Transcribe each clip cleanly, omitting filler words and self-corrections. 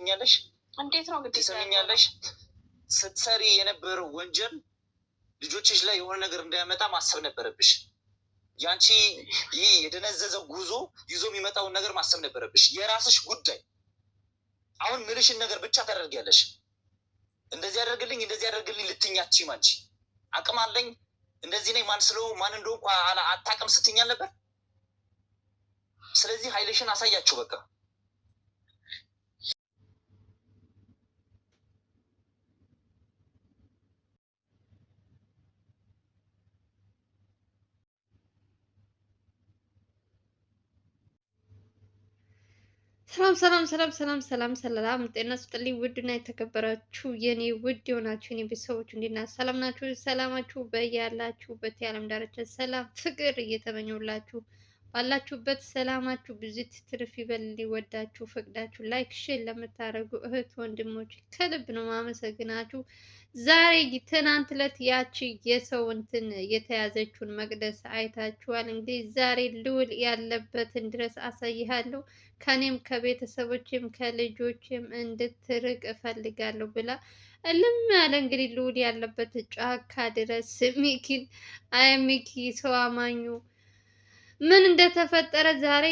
ትሰሚኛለሽ? እንዴት ነው እንግዲህ ትሰሚኛለሽ? ስትሰሪ የነበረው ወንጀል ልጆችሽ ላይ የሆነ ነገር እንዳያመጣ ማሰብ ነበረብሽ። ያንቺ ይህ የደነዘዘው ጉዞ ይዞ የሚመጣውን ነገር ማሰብ ነበረብሽ። የራስሽ ጉዳይ። አሁን ምልሽን ነገር ብቻ ታደርጊያለሽ። እንደዚህ ያደርግልኝ እንደዚህ ያደርግልኝ ልትኛችም አንቺ አቅም አለኝ እንደዚህ ነኝ ማን ስለው ማን እንደሆንኩ አታውቅም ስትኛል ነበር። ስለዚህ ኃይልሽን አሳያችሁ በቃ። ሰላም ጤና ስጥልኝ። ውድና የተከበራችሁ የኔ ውድ የሆናችሁ የኔ ቤተሰቦች እንዴት ናችሁ? ሰላም ናችሁ? ሰላማችሁ በያላችሁበት የዓለም ዳርቻ ሰላም ፍቅር እየተመኘሁላችሁ ባላችሁበት ሰላማችሁ ብዙ ትርፍ ይበል። ወዳችሁ ፈቅዳችሁ ላይክ ሼር ለምታደርጉ እህት ወንድሞች ከልብ ነው ማመሰግናችሁ። ዛሬ ትናንት ዕለት ያቺ የሰው እንትን የተያዘችውን መቅደስ አይታችኋል። እንግዲህ ዛሬ ልዑል ያለበትን ድረስ አሳይሃለሁ ከኔም ከቤተሰቦችም ከልጆችም እንድትርቅ እፈልጋለሁ ብላ እልም ያለ እንግዲህ ልዑል ያለበት ጫካ ድረስ ሚኪን አይ ሚኪ ሰው አማኙ ምን እንደተፈጠረ ዛሬ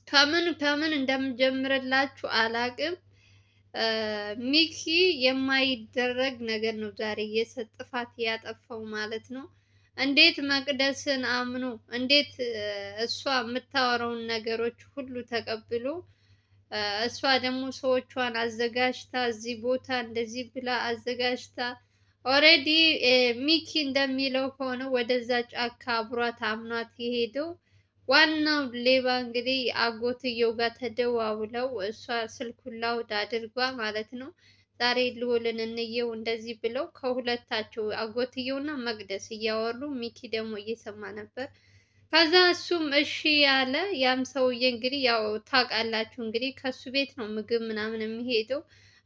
ከምን እንደምጀምርላችሁ አላቅም። ሚኪ የማይደረግ ነገር ነው ዛሬ ጥፋት ያጠፋው ማለት ነው። እንዴት መቅደስን አምኖ እንዴት እሷ የምታወራውን ነገሮች ሁሉ ተቀብሎ እሷ ደግሞ ሰዎቿን አዘጋጅታ እዚህ ቦታ እንደዚህ ብላ አዘጋጅታ ኦሬዲ ሚኪ እንደሚለው ከሆነ ወደዛ ጫካ አብሯት አምኗት የሄደው ዋናው ሌባ እንግዲህ አጎትየው ጋር ተደዋውለው እሷ ስልኩን ላውድ አድርጓ ማለት ነው። ዛሬ ልዑልን እንየው እንደዚህ ብለው ከሁለታቸው አጎትየውና መቅደስ እያወሩ ሚኪ ደግሞ እየሰማ ነበር። ከዛ እሱም እሺ ያለ ያም ሰውዬ እንግዲህ ያው ታውቃላችሁ እንግዲህ ከሱ ቤት ነው ምግብ ምናምን የሚሄደው።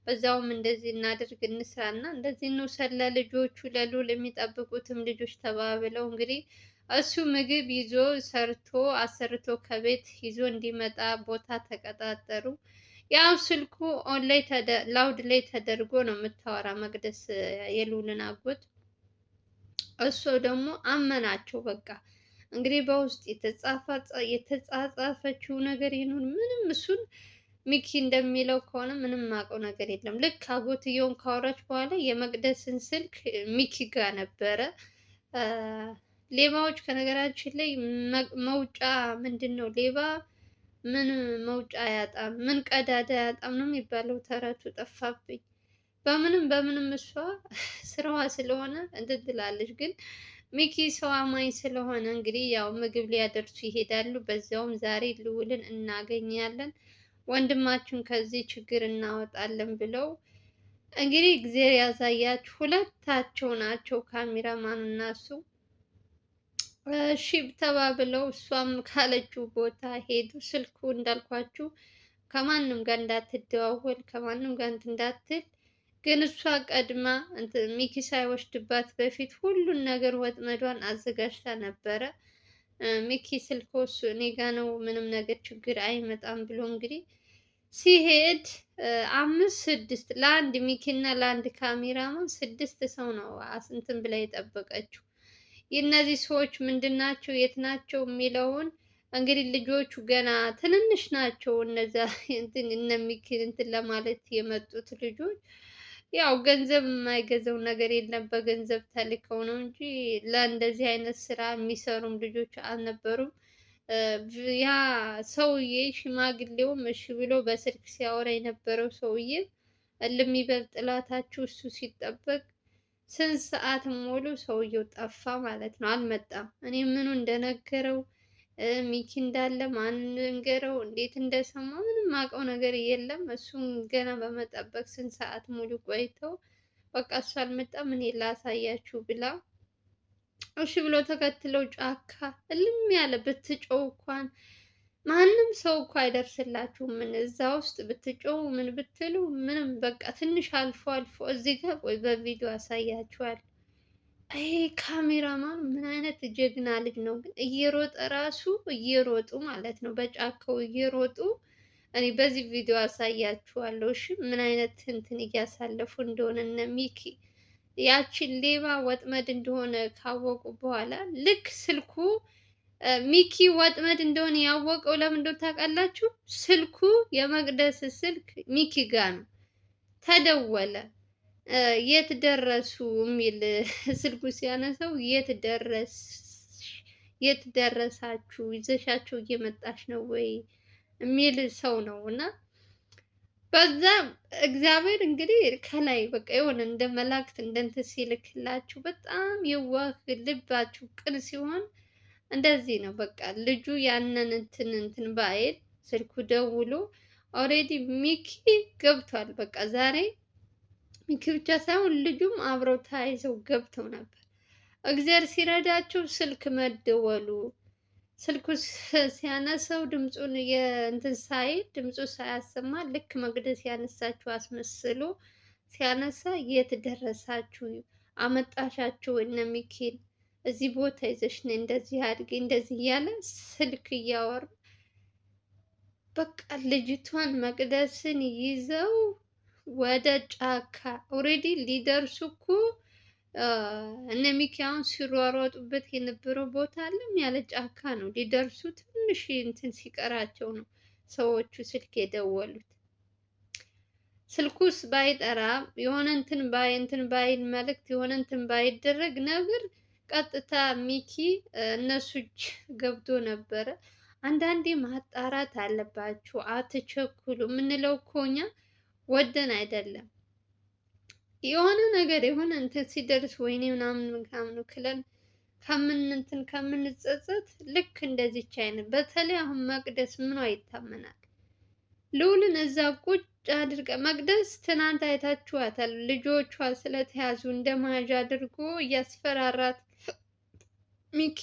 በዛውም እንደዚህ እናድርግ እንስራና እንደዚህ እንውሰድ ለልጆቹ ለልዑል የሚጠብቁትም ልጆች ተባብለው እንግዲህ እሱ ምግብ ይዞ ሰርቶ አሰርቶ ከቤት ይዞ እንዲመጣ ቦታ ተቀጣጠሩ። ያው ስልኩ ኦን ላይ ላውድ ላይ ተደርጎ ነው የምታወራ መቅደስ የልዑልን አጎት። እሱ ደግሞ አመናቸው በቃ እንግዲህ በውስጥ የተጻጻፈችው ነገር ይኑር ምንም እሱን ሚኪ እንደሚለው ከሆነ ምንም ማውቀው ነገር የለም። ልክ አጎትየውን ካወራች በኋላ የመቅደስን ስልክ ሚኪ ጋር ነበረ። ሌባዎች ከነገራችን ላይ መውጫ ምንድን ነው ሌባ ምን መውጫ አያጣም ምን ቀዳዳ አያጣም ነው የሚባለው ተረቱ ጠፋብኝ። በምንም እሷ ስራዋ ስለሆነ እንትን ትላለች። ግን ሚኪ ሰው አማኝ ስለሆነ እንግዲህ ያው ምግብ ሊያደርሱ ይሄዳሉ። በዛውም ዛሬ ልዑልን እናገኛለን ወንድማችን ከዚህ ችግር እናወጣለን ብለው እንግዲህ እግዚአብሔር ያሳያችሁ። ሁለታቸው ናቸው ካሜራማኑ እና እሱ እሺ ተባብለው እሷም ካለችው ቦታ ሄዱ። ስልኩ እንዳልኳችሁ ከማንም ጋር እንዳትደዋወል ከማንም ጋር እንዳትል። ግን እሷ ቀድማ ሚኪ ሳይወስድባት በፊት ሁሉን ነገር ወጥመዷን አዘጋጅታ ነበረ። ሚኪ ስልክ እሱ እኔ ጋ ነው ምንም ነገር ችግር አይመጣም ብሎ እንግዲህ ሲሄድ 5 6 ለአንድ ሚኪና ለአንድ ካሜራማን 6 ሰው ነው እንትን ብላ የጠበቀችው። የእነዚህ ሰዎች ምንድን ናቸው የት ናቸው የሚለውን እንግዲህ ልጆቹ ገና ትንንሽ ናቸው። እነዛ እንትን እነ ሚኪ እንትን ለማለት የመጡት ልጆች ያው ገንዘብ የማይገዛው ነገር የለም። በገንዘብ ተልከው ነው እንጂ ለእንደዚህ አይነት ስራ የሚሰሩም ልጆች አልነበሩም። ያ ሰውዬ ሽማግሌውም እሺ ብሎ በስልክ ሲያወራ የነበረው ሰውዬ እልም ይበል ጥላታችሁ እሱ ሲጠበቅ ስንት ሰዓት ሙሉ ሰውየው ጠፋ ማለት ነው፣ አልመጣም። እኔ ምኑ እንደነገረው ሚኪ እንዳለ ማን ነገረው እንዴት እንደሰማ ምንም አውቀው ነገር የለም። እሱን ገና በመጠበቅ ስንት ሰዓት ሙሉ ቆይተው በቃ እሱ አልመጣም እኔ ላሳያችሁ ብላ እሺ ብሎ ተከትለው ጫካ እልም ያለ ብትጮው እንኳን ማንም ሰው እኮ አይደርስላችሁም። ምን እዛ ውስጥ ብትጮው ምን ብትሉ ምንም በቃ ትንሽ አልፎ እዚህ ጋር ቆይ በቪዲዮ አሳያችኋል። ይሄ ካሜራማን ምን አይነት ጀግና ልጅ ነው ግን! እየሮጠ ራሱ እየሮጡ ማለት ነው በጫካው እየሮጡ እኔ በዚህ ቪዲዮ አሳያችኋለሁ። እሺ ምን አይነት እንትን እያሳለፉ እንደሆነ እነ ሚኪ ያችን ሌባ ወጥመድ እንደሆነ ካወቁ በኋላ ልክ ስልኩ ሚኪ ወጥመድ እንደሆነ ያወቀው ለምን እንደሆነ ታውቃላችሁ? ስልኩ የመቅደስ ስልክ ሚኪ ጋር ነው። ተደወለ። የት ደረሱ የሚል ስልኩ ሲያነሳው የት ደረሳችሁ? ይዘሻቸው እየመጣሽ ነው ወይ የሚል ሰው ነው። እና በዛ እግዚአብሔር እንግዲህ ከላይ በቃ የሆነ እንደ መላእክት እንደ እንትን ሲልክላችሁ በጣም የዋህ ልባችሁ ቅን ሲሆን እንደዚህ ነው። በቃ ልጁ ያንን እንትን ባይል ስልኩ ደውሎ ኦልሬዲ ሚኪ ገብቷል። በቃ ዛሬ ሚኪ ብቻ ሳይሆን ልጁም አብረው ተያይዘው ገብተው ነበር። እግዚአብሔር ሲረዳቸው ስልክ መደወሉ ስልኩ ሲያነሳው ድምፁን የእንትን ሳይል ድምፁ ሳያሰማ ልክ መቅደስ ያነሳችሁ አስመስሎ ሲያነሳ የት ደረሳችሁ? አመጣሻቸው እነ ሚኪን እዚህ ቦታ ይዘሽ ነይ እንደዚህ አድርጊ እንደዚህ እያለ ስልክ እያወሩ በቃ ልጅቷን መቅደስን ይዘው ወደ ጫካ ኦልሬዲ ሊደርሱ እኮ እነ ሚኪ አሁን ሲሯሯጡበት የነበረው ቦታ አለም ያለ ጫካ ነው። ሊደርሱ ትንሽ እንትን ሲቀራቸው ነው ሰዎቹ ስልክ የደወሉት። ስልኩስ ባይጠራ የሆነ እንትን ባይል መልእክት የሆነ እንትን ባይደረግ ነበር ቀጥታ ሚኪ እነሱ እጅ ገብቶ ነበረ። አንዳንዴ ማጣራት አለባችሁ፣ አትቸኩሉ የምንለው እኮ እኛ ወደን አይደለም። የሆነ ነገር የሆነ እንትን ሲደርስ ወይኔ ምናምን ክለን ከምንጸጸት ልክ እንደዚች አይነት በተለይ አሁን መቅደስ ምኗ ይታመናል። ልዑልን እዛ ቁጭ አድርገ መቅደስ ትናንት አይታችኋታል። ልጆቿ ስለተያዙ እንደ መያዣ አድርጎ እያስፈራራት ሚኪ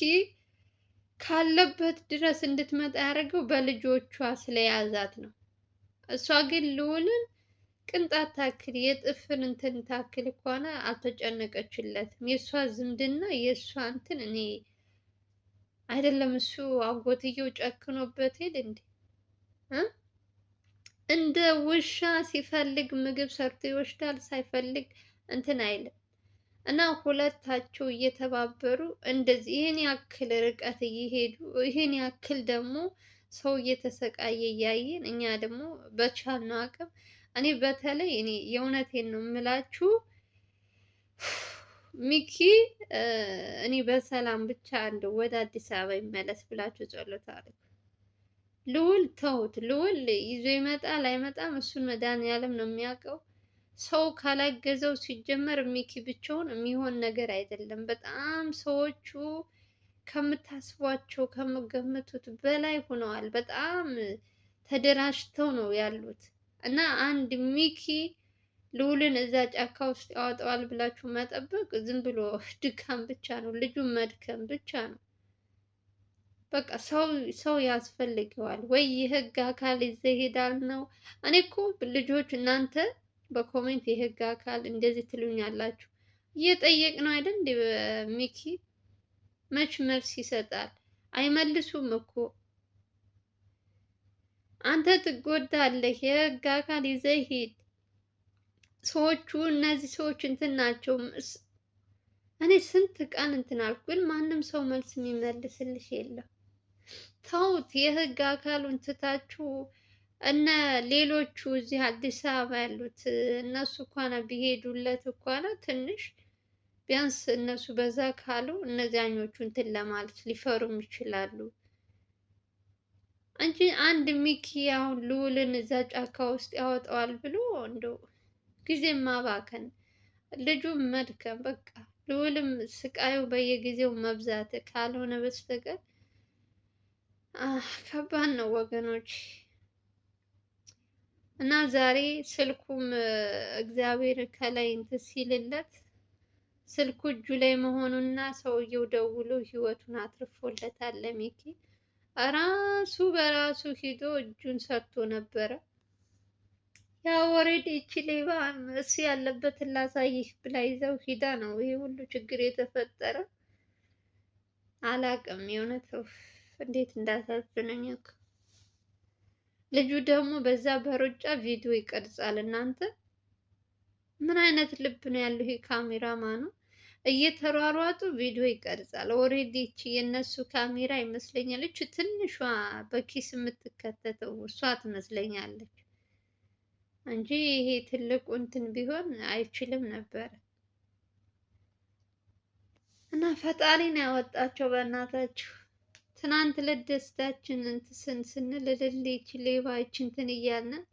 ካለበት ድረስ እንድትመጣ ያደረገው በልጆቿ ስለያዛት ነው። እሷ ግን ልዑልን ቅንጣት ታክል የጥፍር እንትን ታክል እንኳን አልተጨነቀችለትም። የእሷ ዝምድና የእሷ እንትን እኔ አይደለም እሱ አጎትየው ጨክኖበት ሄድ እንዴ እንደ ውሻ ሲፈልግ ምግብ ሰርቶ ይወስዳል፣ ሳይፈልግ እንትን አይልም። እና ሁለታቸው እየተባበሩ እንደዚህ ይህን ያክል ርቀት እየሄዱ ይህን ያክል ደግሞ ሰው እየተሰቃየ እያየን እኛ ደግሞ በቻልነው አቅም እኔ በተለይ እኔ የእውነቴን ነው የምላችሁ ሚኪ እኔ በሰላም ብቻ እንደው ወደ አዲስ አበባ ይመለስ ብላችሁ ጸሎት አድርጉ። ልዑል ተውት፣ ልዑል ይዞ ይመጣል አይመጣም እሱን መድኃኒዓለም ነው የሚያውቀው። ሰው ካላገዘው ሲጀመር ሚኪ ብቻውን የሚሆን ነገር አይደለም። በጣም ሰዎቹ ከምታስቧቸው ከምገምቱት በላይ ሆነዋል። በጣም ተደራጅተው ነው ያሉት እና አንድ ሚኪ ልዑልን እዛ ጫካ ውስጥ ያወጣዋል ብላችሁ መጠበቅ ዝም ብሎ ድካም ብቻ ነው፣ ልጁን መድከም ብቻ ነው። በቃ ሰው ያስፈልገዋል ወይ የህግ አካል ይዘህ ይሄዳል ነው። እኔ እኮ ልጆች እናንተ በኮሜንት የህግ አካል እንደዚህ ትሉኛላችሁ። እየጠየቅ ነው አይደል እንዴ? ሚኪ መች መልስ ይሰጣል? አይመልሱም እኮ። አንተ ትጎዳለህ፣ የህግ አካል ይዘህ ሂድ። ሰዎቹ እነዚህ ሰዎች እንትን ናቸው። እኔ ስንት ቀን እንትን አልኩ፣ ግን ማንም ሰው መልስ የሚመልስልሽ የለም። ተውት፣ የህግ አካሉን ትታችሁ እነ ሌሎቹ እዚህ አዲስ አበባ ያሉት እነሱ እንኳን ቢሄዱለት እንኳን ትንሽ ቢያንስ እነሱ በዛ ካሉ እነዚያኞቹ እንትን ለማለት ሊፈሩም ይችላሉ እንጂ አንድ ሚኪ አሁን ልዑልን እዛ ጫካ ውስጥ ያወጣዋል ብሎ እንደው ጊዜ ማባከን፣ ልጁም መድከም፣ በቃ ልዑልም ስቃዩ በየጊዜው መብዛት ካልሆነ በስተቀር ከባድ ነው ወገኖች። እና ዛሬ ስልኩም እግዚአብሔር ከላይ እንትን ሲልለት ስልኩ እጁ ላይ መሆኑና ሰውየው ደውሎ ህይወቱን አትርፎለታል። ለሚኪ ራሱ በራሱ ሂዶ እጁን ሰጥቶ ነበረ። ያ ወሬድ እቺ ሌባ እሱ ያለበትን ላሳይህ ብላ ይዘው ሂዳ ነው ይሄ ሁሉ ችግር የተፈጠረ። አላቅም የእውነት እንዴት እንዳሳዝነኝ እኮ ልጁ ደግሞ በዛ በሩጫ ቪዲዮ ይቀርጻል። እናንተ ምን አይነት ልብ ነው ያለው? ይሄ ካሜራማኑ እየተሯሯጡ ቪዲዮ ይቀርጻል። ኦሬዲ እቺ የነሱ ካሜራ ይመስለኛል። እቺ ትንሿ በኪስ የምትከተተው እሷ ትመስለኛለች እንጂ ይሄ ትልቁ እንትን ቢሆን አይችልም ነበር። እና ፈጣሪ ነው ያወጣቸው በእናታችሁ። ትናንት ለደስታችን እንትን ስንል ልልች ሌባች እንትን እያልን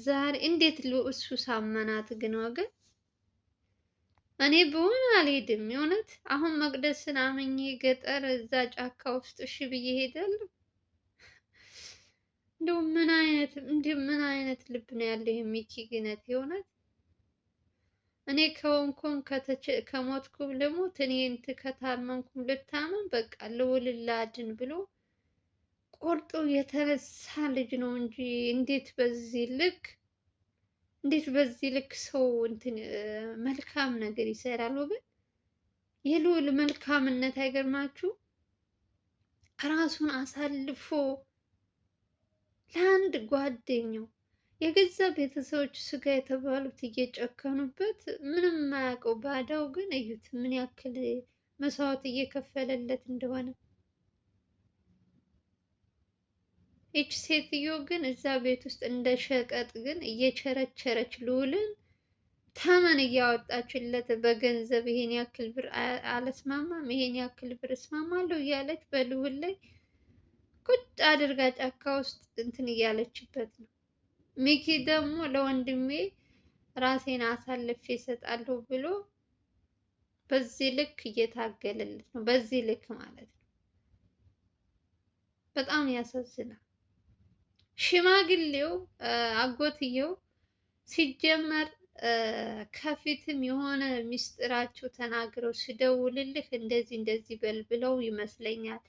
ዛሬ እንዴት እሱ ሳመናት ግን ወገን። እኔ ብሆን አልሄድም የእውነት አሁን መቅደስን አምኜ ገጠር እዛ ጫካ ውስጥ እሺ ብዬ ሄዳለሁ። እንደው ምን አይነት ልብ ነው ያለው የሚኪ ግነት የእውነት። እኔ ከሆንኩም ከሞትኩም ልሙት፣ እኔ እንትን ከታመምኩም ልታመም፣ በቃ ልውል ላድን ብሎ ቆርጦ የተነሳ ልጅ ነው እንጂ እንዴት በዚህ ልክ ሰው እንትን መልካም ነገር ይሰራል ወገን። የልዑል መልካምነት አይገርማችሁ? ራሱን አሳልፎ ለአንድ ጓደኛው የገዛ ቤተሰቦች ስጋ የተባሉት እየጨከኑበት ምንም የማያውቀው ባዳው ግን እዩት ምን ያክል መስዋዕት እየከፈለለት እንደሆነ። ይች ሴትዮ ግን እዛ ቤት ውስጥ እንደ ሸቀጥ ግን እየቸረቸረች ልዑልን ተመን እያወጣችለት በገንዘብ ይሄን ያክል ብር አልስማማም፣ ይሄን ያክል ብር እስማማለሁ እያለች በልዑል ላይ ቁጭ አድርጋ ጫካ ውስጥ እንትን እያለችበት ነው። ሚኪ ደግሞ ለወንድሜ ራሴን አሳልፌ እሰጣለሁ ብሎ በዚህ ልክ እየታገለለት ነው። በዚህ ልክ ማለት ነው። በጣም ያሳዝናል። ሽማግሌው አጎትየው ሲጀመር ከፊትም የሆነ ሚስጥራቸው ተናግረው ሲደውልልህ እንደዚህ እንደዚህ በል ብለው ይመስለኛል።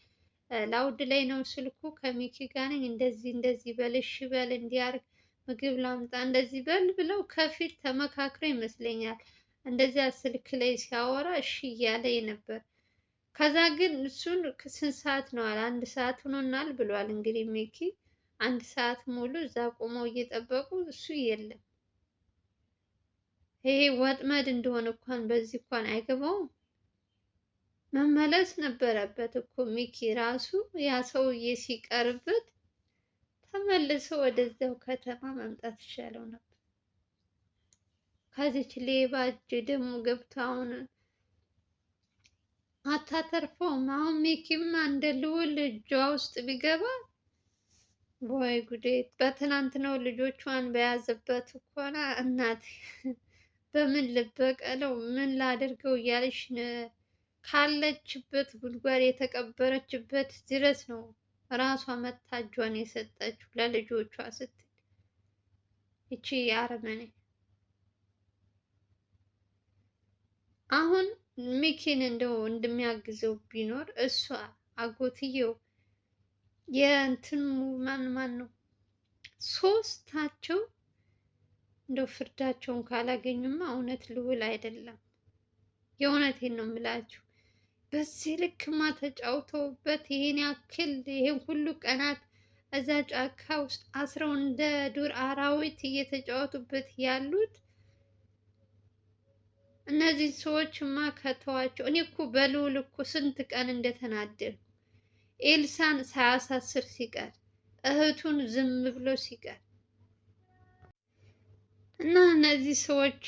ላውድ ላይ ነው ስልኩ፣ ከሚኪ ጋር ነኝ፣ እንደዚህ እንደዚህ በል፣ እሺ በል፣ እንዲያርግ፣ ምግብ ላምጣ፣ እንደዚህ በል ብለው ከፊት ተመካክረው ይመስለኛል እንደዚያ ስልክ ላይ ሲያወራ እሺ እያለ ነበር። ከዛ ግን እሱን ስንት ሰዓት ነው አለ፣ 1 ሰዓት ሆኖናል ብሏል። እንግዲህ ሚኪ 1 ሰዓት ሙሉ እዛ ቆመው እየጠበቁ እሱ የለም። ይሄ ወጥመድ እንደሆነ እንኳን በዚህ እንኳን አይገባውም። መመለስ ነበረበት እኮ ሚኪ ራሱ ያ ሰውዬ ሲቀርበት ተመልሶ ወደዚያው ከተማ መምጣት ይሻለው ነበር። ከዚች ሌባ እጅ ደግሞ ገብቶ አሁን አታተርፈውም። አሁን ሚኪማ እንደ ልዑል እጇ ውስጥ ቢገባ ወይ ጉዴ! በትናንትናው ልጆቿን በያዘበት እኮና እናቴ በምን ልበቀለው ምን ላድርገው እያለች ካለችበት ጉድጓድ የተቀበረችበት ድረስ ነው ራሷ መታ እጇን የሰጠችው ለልጆቿ ስትል። ይቺ አረመኔ አሁን ሚኪን እንደው እንደሚያግዘው ቢኖር እሷ አጎትየው የእንትኑ ማን ነው ሶስታቸው እንደው ፍርዳቸውን ካላገኙማ እውነት ልዑል አይደለም። የእውነቴን ነው የምላችሁ። በዚህ ልክማ ተጫውተውበት ይሄን ያክል ይሄን ሁሉ ቀናት እዛ ጫካ ውስጥ አስረው እንደ ዱር አራዊት እየተጫወቱበት ያሉት እነዚህ ሰዎችማ ከተዋቸው። እኔ እኮ በልዑል እኮ ስንት ቀን እንደተናደድኩ ኤልሳን ሳያሳስር ሲቀር እህቱን ዝም ብሎ ሲቀር እና እነዚህ ሰዎች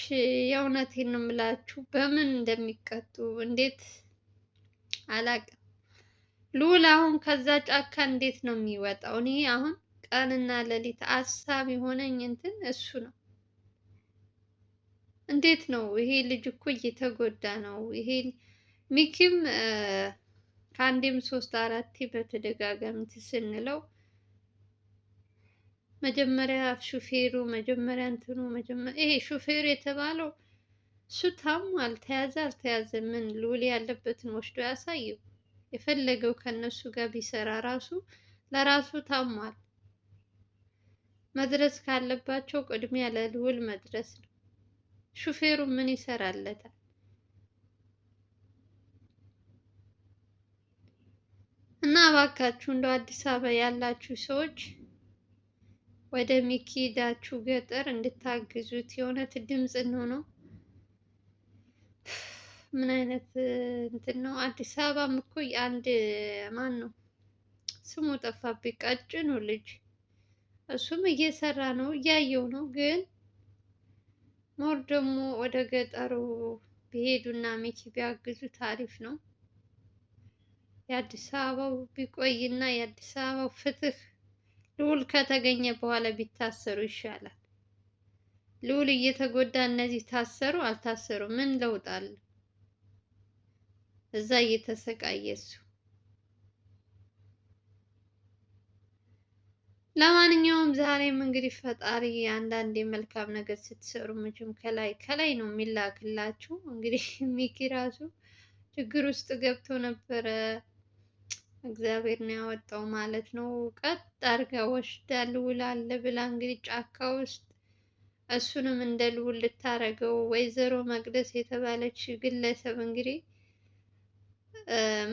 የእውነቴን ነው የምላችሁ በምን እንደሚቀጡ እንዴት አላቅም። ልዑል አሁን ከዛ ጫካ እንዴት ነው የሚወጣው? እኔ አሁን ቀንና ሌሊት አሳብ የሆነኝ እንትን እሱ ነው። እንዴት ነው ይሄ ልጅ እኮ እየተጎዳ ነው። ይሄ ሚኪም ከአንዴም 3-4 በተደጋጋሚ ስንለው መጀመሪያ ሹፌሩ መጀመሪያ እንትኑ መጀመሪያ ይሄ ሹፌሩ የተባለው እሱ ታሟል። ተያዘ አልተያዘ ምን ልዑል ያለበትን ወስዶ ያሳየው። የፈለገው ከነሱ ጋር ቢሰራ ራሱ ለራሱ ታሟል። መድረስ ካለባቸው ቅድሚያ ለልዑል መድረስ ነው። ሹፌሩ ምን ይሰራለታል? እና እባካችሁ እንደው አዲስ አበባ ያላችሁ ሰዎች ወደ ሚኪ ሄዳችሁ ገጠር እንድታግዙት የእውነት ድምፅ ነው። ምን አይነት እንትን ነው? አዲስ አበባም እኮ የአንድ ማን ነው ስሙ ጠፋብኝ፣ ቀጭኑ ልጅ እሱም እየሰራ ነው እያየው ነው። ግን ሞር ደግሞ ወደ ገጠሩ ቢሄዱና ሚኪ ቢያግዙት አሪፍ ነው። የአዲስ አበባው ቢቆይና የአዲስ አበባው ፍትህ ልዑል ከተገኘ በኋላ ቢታሰሩ ይሻላል። ልዑል እየተጎዳ እነዚህ ታሰሩ አልታሰሩ ምን ለውጥ አለ? እዛ እየተሰቃየ እሱ። ለማንኛውም ዛሬም እንግዲህ ፈጣሪ አንዳንዴ መልካም ነገር ስትሰሩ መቼም ከላይ ከላይ ነው የሚላክላችሁ። እንግዲህ ሚኪ ራሱ ችግር ውስጥ ገብቶ ነበረ። እግዚአብሔር ነው ያወጣው ማለት ነው። ቀጥ አድርጋ ወስዳ ልዑል አለ ብላ እንግዲህ ጫካ ውስጥ እሱንም እንደ ልዑል ልታረገው ወይዘሮ መቅደስ የተባለች ግለሰብ እንግዲህ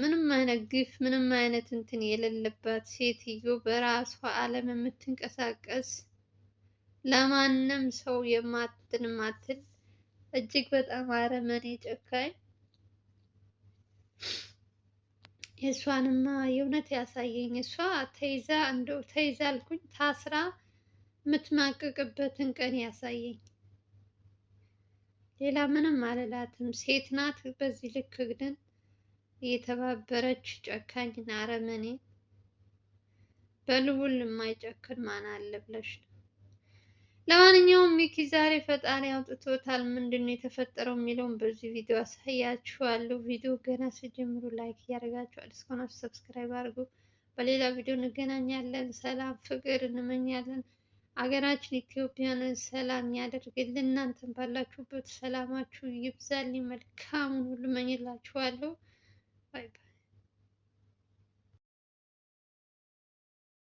ምንም አይነት ግፍ ምንም አይነት እንትን የሌለባት ሴትዮ በራሷ ዓለም የምትንቀሳቀስ ለማንም ሰው የማትል እጅግ በጣም አረመኔ ጨካኝ። የእሷንማ የእውነት ያሳየኝ። እሷ ተይዛ እንደው ተይዛ አልኩኝ ታስራ የምትማቅቅበትን ቀን ያሳየኝ። ሌላ ምንም አልላትም። ሴት ናት። በዚህ ልክ ግን የተባበረች ጨካኝና አረመኔ። በልዑል የማይጨክን ማን አለ ብለሽ ነው? ለማንኛውም ሚኪ ዛሬ ፈጣሪ አውጥቶታል። ምንድን ነው የተፈጠረው የሚለውን በዚህ ቪዲዮ አሳያችኋለሁ። ቪዲዮ ገና ስጀምሩ ላይክ እያደረጋችሁ እስከሆናችሁ ሰብስክራይብ አድርጉ። በሌላ ቪዲዮ እንገናኛለን። ሰላም ፍቅር እንመኛለን። አገራችን ኢትዮጵያን ሰላም ያደርግልን። እናንተም ባላችሁበት ሰላማችሁ ይብዛልኝ። መልካሙን ሁሉ እመኝላችኋለሁ። ባይ ባይ።